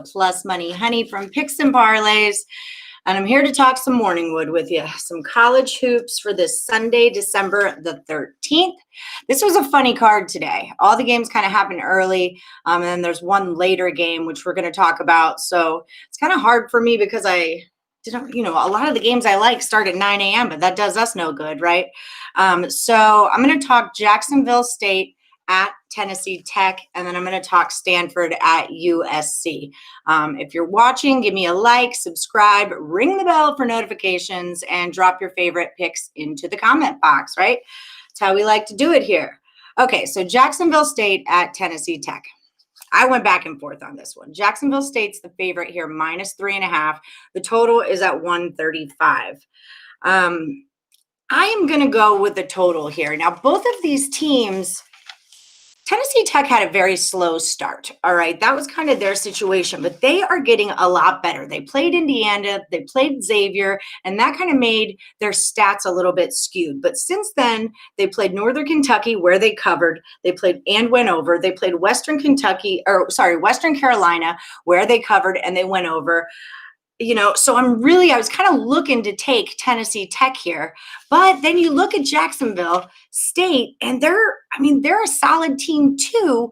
Plus Money Honey from Picks and Parlays. And I'm here to talk some Morningwood with you. Some college hoops for this Sunday, December the 13th. This was a funny card today. All the games kind of happened early. And then there's one later game, which we're going to talk about. So it's kind of hard for me because a lot of the games I like start at 9 a.m., but that does us no good, right? So I'm going to talk Jacksonville State at Tennessee Tech, and then I'm going to talk Stanford at USC. If you're watching, give me a like, subscribe, ring the bell for notifications, and drop your favorite picks into the comment box, right? That's how we like to do it here. Okay, so Jacksonville State at Tennessee Tech. I went back and forth on this one. Jacksonville State's the favorite here, -3.5. The total is at 135. I am going to go with the total here. Now, both of these teams, Tennessee Tech had a very slow start. All right. That was kind of their situation, but they are getting a lot better. They played Indiana, they played Xavier, and that kind of made their stats a little bit skewed. But since then, they played Northern Kentucky, where they covered. They played and went over. They played Western Carolina, where they covered and they went over. So I was kind of looking to take Tennessee Tech here, but then you look at Jacksonville State and they're a solid team too.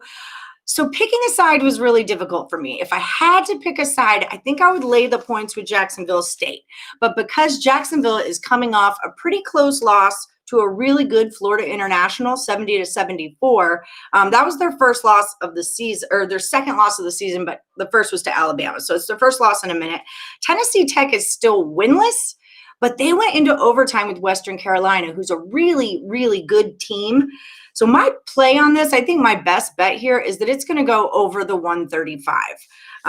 So picking a side was really difficult for me. If I had to pick a side, I think I would lay the points with Jacksonville State. But because Jacksonville is coming off a pretty close loss to a really good Florida International, 70-74. That was their first loss of the season, or their second loss of the season, but the first was to Alabama. So it's their first loss in a minute. Tennessee Tech is still winless, but they went into overtime with Western Carolina, who's a really, really good team. So my play on this, I think my best bet here is that it's going to go over the 135.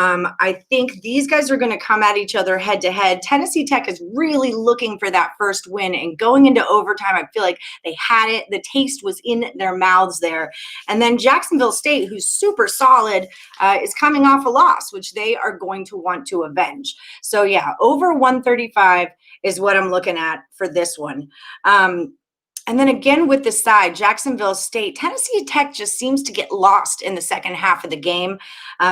I think these guys are going to come at each other head to head. Tennessee Tech is really looking for that first win, and going into overtime, I feel like they had it. The taste was in their mouths there. And then Jacksonville State, who's super solid, is coming off a loss, which they are going to want to avenge. So yeah, over 135 is what I'm looking at for this one. And then again with the side, Jacksonville State, Tennessee Tech just seems to get lost in the second half of the game.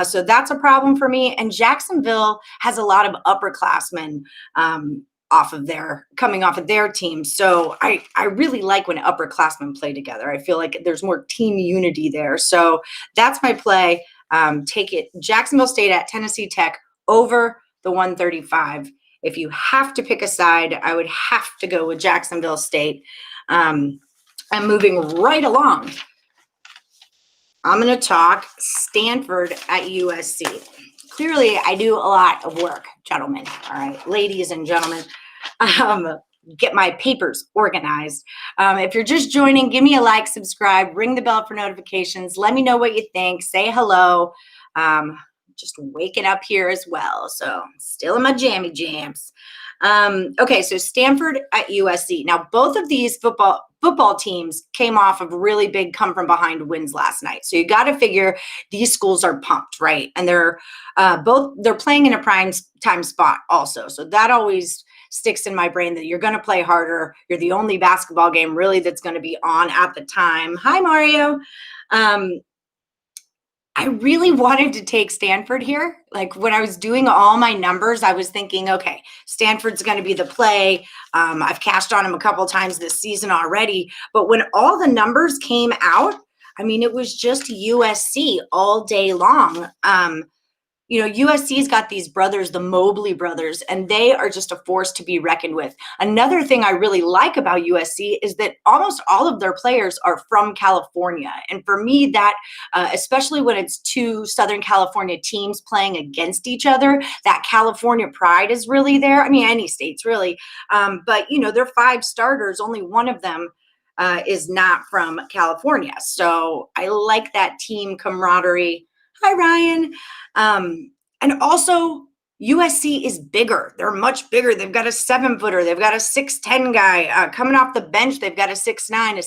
So that's a problem for me. And Jacksonville has a lot of upperclassmen coming off of their team. So I really like when upperclassmen play together. I feel like there's more team unity there. So that's my play. Take it Jacksonville State at Tennessee Tech over the 135. If you have to pick a side, I would have to go with Jacksonville State. I'm moving right along. I'm going to talk Stanford at USC. Clearly, I do a lot of work, gentlemen. All right, ladies and gentlemen, get my papers organized. If you're just joining, give me a like, subscribe, ring the bell for notifications. Let me know what you think. Say hello. Just waking up here as well. So still in my jammy jams. Okay, so Stanford at USC. Now, both of these football teams came off of really big come from behind wins last night. So you got to figure these schools are pumped, right? And they're playing in a prime time spot also. So that always sticks in my brain that you're going to play harder. You're the only basketball game really that's going to be on at the time. Hi, Mario. I really wanted to take Stanford here. Like when I was doing all my numbers, I was thinking, okay, Stanford's going to be the play. I've cashed on him a couple times this season already. But when all the numbers came out, it was just USC all day long. USC's got these brothers, the Mobley brothers, and they are just a force to be reckoned with. Another thing I really like about USC is that almost all of their players are from California. And for me, that, especially when it's two Southern California teams playing against each other, that California pride is really there. Any states really. But their 5 starters, only one of them is not from California. So I like that team camaraderie. Hi, Ryan. And also, USC is bigger. They're much bigger. They've got a 7-footer. They've got a 6'10" guy coming off the bench. They've got a 6'9", a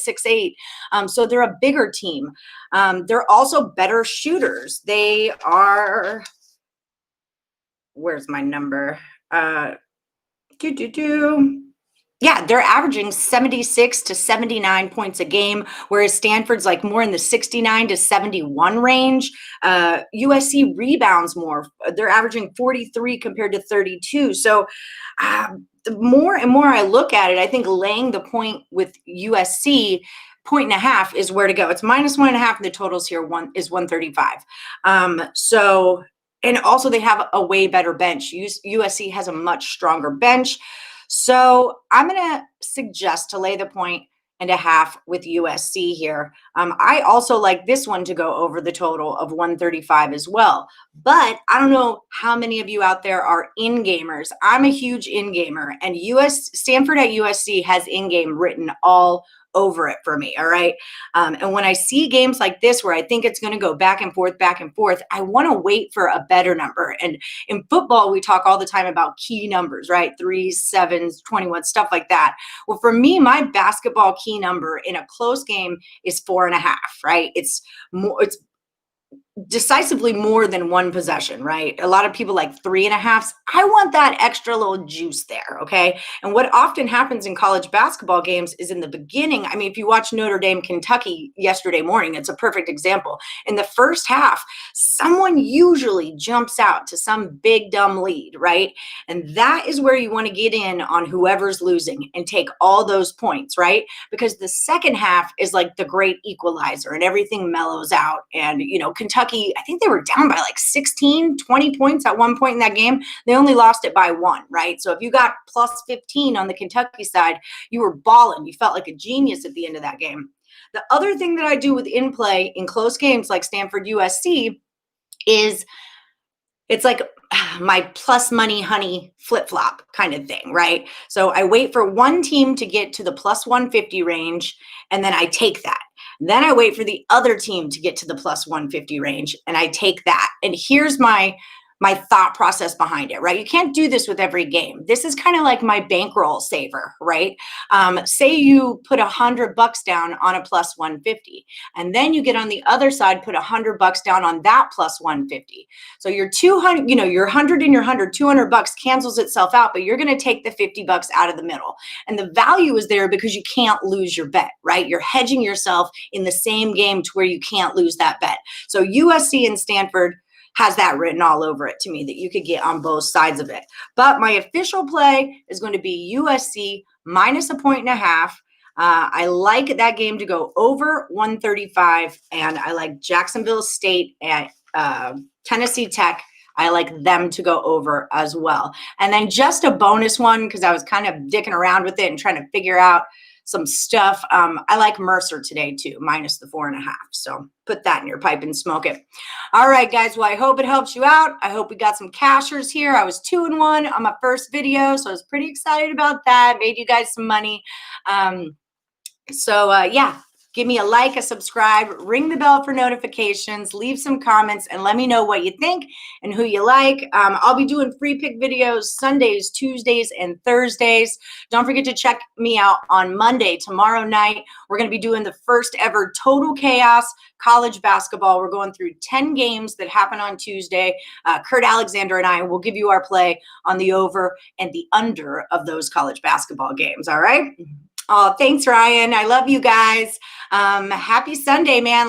6'8". So they're a bigger team. They're also better shooters. They are. Where's my number? Yeah, they're averaging 76 to 79 points a game, whereas Stanford's like more in the 69 to 71 range. USC rebounds more. They're averaging 43 compared to 32. So the more and more I look at it, I think laying the point with USC, point and a half is where to go. It's minus 1.5, and the totals here is 135. And also they have a way better bench. USC has a much stronger bench. So I'm going to suggest to lay the point and a half with USC here. I also like this one to go over the total of 135 as well. But I don't know how many of you out there are in-gamers. I'm a huge in-gamer, and Stanford at USC has in-game written all over it for me. All right. And when I see games like this where I think it's going to go back and forth, I want to wait for a better number. And in football, we talk all the time about key numbers, right? 3s, 7s, 21, stuff like that. Well, for me, my basketball key number in a close game is 4.5, right? It's decisively more than one possession, right? A lot of people like 3.5s. I want that extra little juice there, okay? And what often happens in college basketball games is in the beginning, I mean, if you watch Notre Dame, Kentucky yesterday morning, it's a perfect example. In the first half, someone usually jumps out to some big dumb lead, right? And that is where you want to get in on whoever's losing and take all those points, right? Because the second half is like the great equalizer and everything mellows out. And, Kentucky, I think they were down by like 16, 20 points at one point in that game. They only lost it by 1, right? So if you got plus 15 on the Kentucky side, you were balling. You felt like a genius at the end of that game. The other thing that I do with in play in close games like Stanford USC is it's like my plus money honey flip-flop kind of thing, right? So I wait for one team to get to the plus 150 range, and then I take that. Then I wait for the other team to get to the plus 150 range, and I take that. And here's my thought process behind it, right? You can't do this with every game. This is kind of like my bankroll saver, right? Say you put $100 down on a plus 150, and then you get on the other side, put $100 down on that plus 150. So your 200, your 100 and your 100, $200 cancels itself out, but you're going to take the $50 out of the middle. And the value is there because you can't lose your bet, right? You're hedging yourself in the same game to where you can't lose that bet. So USC and Stanford has that written all over it to me that you could get on both sides of it. But my official play is going to be USC minus 1.5. I like that game to go over 135, and I like Jacksonville State and Tennessee Tech. I like them to go over as well. And then just a bonus one, because I was kind of dicking around with it and trying to figure out some stuff. I like Mercer today too, minus the 4.5. So put that in your pipe and smoke it. All right, guys. Well, I hope it helps you out. I hope we got some cashers here. I was 2-1 on my first video, so I was pretty excited about that. Made you guys some money. Yeah. Give me a like, a subscribe, ring the bell for notifications, leave some comments, and let me know what you think and who you like. I'll be doing free pick videos Sundays, Tuesdays, and Thursdays. Don't forget to check me out on Monday, tomorrow night. We're going to be doing the first ever Total Chaos college basketball. We're going through 10 games that happen on Tuesday. Kurt Alexander and I will give you our play on the over and the under of those college basketball games. All right? Oh, thanks, Ryan. I love you guys. Happy Sunday, man. Let's